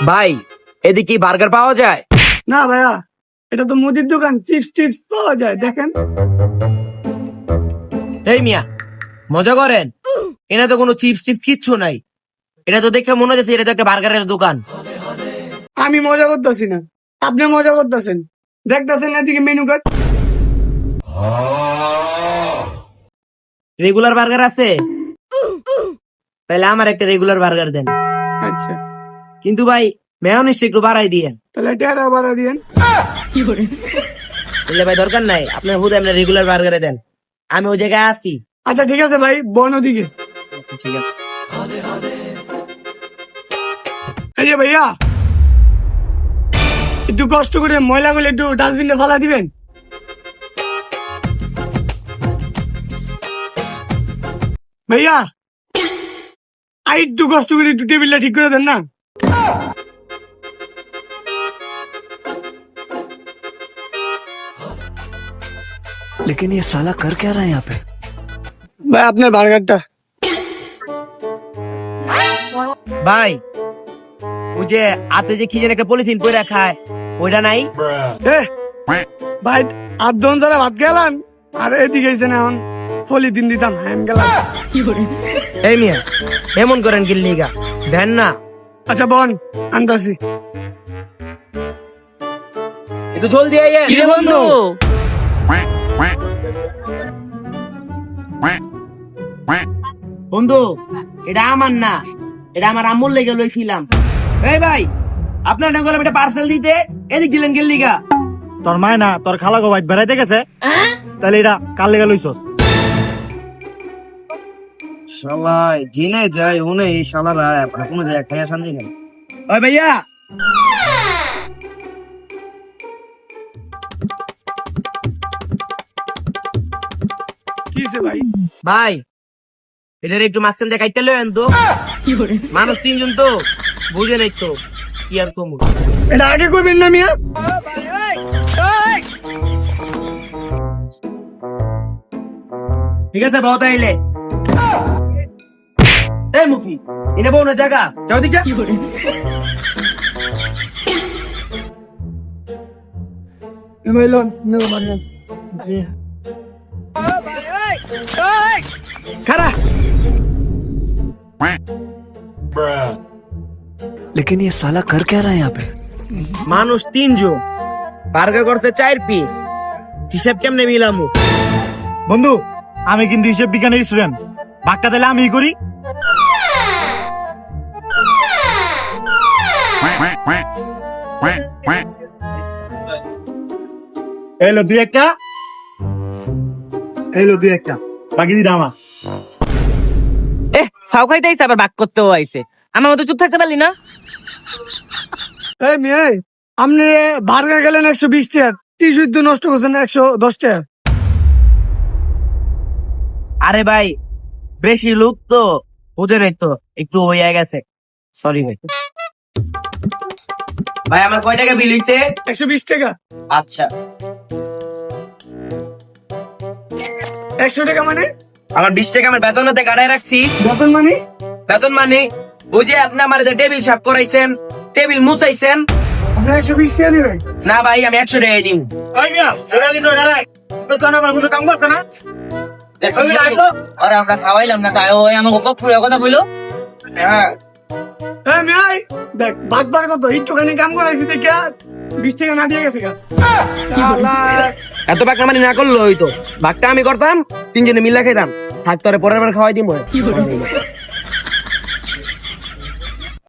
ভাই এদিকে কি বার্গার পাওয়া যায়? না ভাইয়া, এটা তো মুদির দোকান, চিপস টিপস পাওয়া যায়, দেখেন। এই মিয়া মজা করেন? এটা তো কোনো চিপস টিপস কিচ্ছু নাই। এটা তো দেখে মনে হচ্ছে এটা তো একটা বার্গারের দোকান। আমি মজা করতেছি না, আপনি মজা করতেছেন। দেখতেছেন এদিকে মেনু কার্ড। রেগুলার বার্গার আছে? তাহলে আমার একটা রেগুলার বার্গার দেন। আচ্ছা, কিন্তু ভাই মেয়োনিজটা একটু বাড়াই দিয়েন। তাহলে টাকা বাড়া দিয়েন। তাহলে ভাই দরকার নাই, আপনার হুদ আপনার রেগুলার বার্গারে দেন, আমি ওই জায়গায় আসি। আচ্ছা ঠিক আছে ভাই, বন ওদিকে। আচ্ছা ঠিক আছে। এই যে ভাইয়া, একটু কষ্ট করে ময়লাগুলো একটু ডাস্টবিনে ফেলা দিবেন। ভাইয়া আর একটু কষ্ট করে একটু টেবিলটা ঠিক করে দেন না। लेकिन ये साला कर क्या रहा है यहाँ पे? ভাই আপনার বার্গারটা। ভাই ওই যে হাতে যে কি যেন একটা পলিথিন করে খায়, ওইটা নাই? এ, ভাই আর দন যারা ভাত গেলাম আর এদিকে এসে না এখন পলিথিন দিতাম হ্যান গেলাম। এই মিয়া এমন করেন গিল্লিগা দেন না। আচ্ছা বন আনতাছি। একটু জলদি আইয়েন। কি রে বন্ধু? বন্ধু এটা আমার না, এটা আমার আম্মুর লেগে লইছিলাম। এই ভাই আপনার না গেলাম এটা পার্সেল দিতে, এদিক দিলেন গিল্লিগা। তোর মায় না তোর খালা গো বাইট বেড়াইতে গেছে, তাহলে এটা কাল লেগে লইছস। শালাই জিনে যায় উনি এই শালারা কোনো জায়গায় খাইয়া শান্তি নেই। ওই ভাইয়া কিসে ভাই? ভাই এটার একটু মাঝখান দিয়ে কাইটা লয়েন তো, মানুষ তিনজন তো বুঝে নাই তো কি আর কমু। এটা আগে করবেন না মিয়া। ঠিক আছে বহুত আইলে। এই মুফি এনে বউ না জায়গা যাও দিক যা। ভাই লোন নেও বার্গার। খারা लेकिन ये साला कर क्या रहा है यहाँ पे? মানুষ তিনজন, বার্গার করছে 4 পিস, হিসাব কেমনে মিলামু? বন্ধু আমি কিন্তু হিসেব বিজ্ঞানের স্টুডেন্ট, ভাগটা দিলে আমি করি। এলো দুই একটা, এলো দুই একটা, বাকি দিটা আমার। সাউ খাইতে আইসে আবার বাক করতেও আইসে, আমার মতো চুপ থাকতে পারলি না? এই মেয়ে, আপনি বার্গার গেলেন 120 টাকা, টিস্যু নষ্ট করছেন 110 টাকা। আরে ভাই বেশি লোক তো বুঝে নাই তো, একটু হইয়া গেছে, সরি ভাই। ভাই আমার কয় টাকা বিল হইছে? 120 টাকা। আচ্ছা 100 টাকা মানে? আমার 20 টাকা আমার বেতনতে কাটায় রাখছি। বেতন মানে? বেতন মানে ওই যে আপনি আমার টেবিল সাফ করাইছেন, টেবিল মুছাইছেন। আপনি 120 টাকা দিবেন? না ভাই আমি 100 টাকা দিই। আরে আমরা খাওয়াইলাম না, তাই ওই আমাকে পুরো কথা বললো। এই মেয়ে, দেখ ভাগবার কত, একটুখানি কাম করাইছি দেখে 20 টাকা না দিয়ে গেছে গা। শালা, এত বাকনা মানে না করলে হইতো, ভাগটা আমি করতাম, তিনজনে মিল্লা খাইতাম, থাকতো পরের বার খাওয়াই দিব।